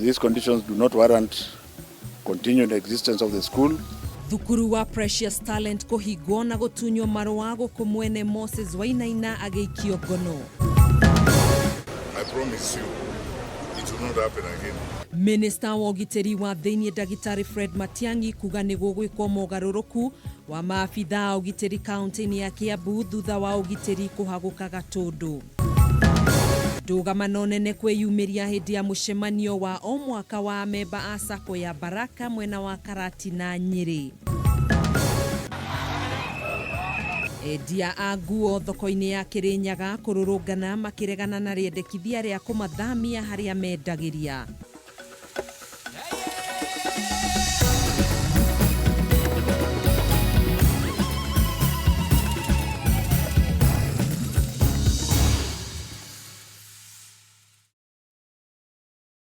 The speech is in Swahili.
these conditions do not warrant continued existence of the school. Thukuru wa Precious Talent kuhigwo na gutunyo marua gukumwene Moses Wainaina ageikio ngono. I promise you it will not happen again. Minister wa ugiteri wa thiini Dagitari Fred Matiang'i kuga ni gugwikwo mogaruruku wa maafitha ugiteri kaunti-ini ya Kiambu thutha wa ugiteri kuhaguka Gatundu. Ndũgamano nene kwĩyumĩria hĩndĩ ya mũcemanio wa o mwaka wa memba a SACCO ya Baraka mwena wa Karati na Nyeri. Endia a nguo thoko-inĩ ya Kirinyaga kũrũrũngana makĩregana na rĩendekithia rĩa kũmathamia harĩa mendagĩria.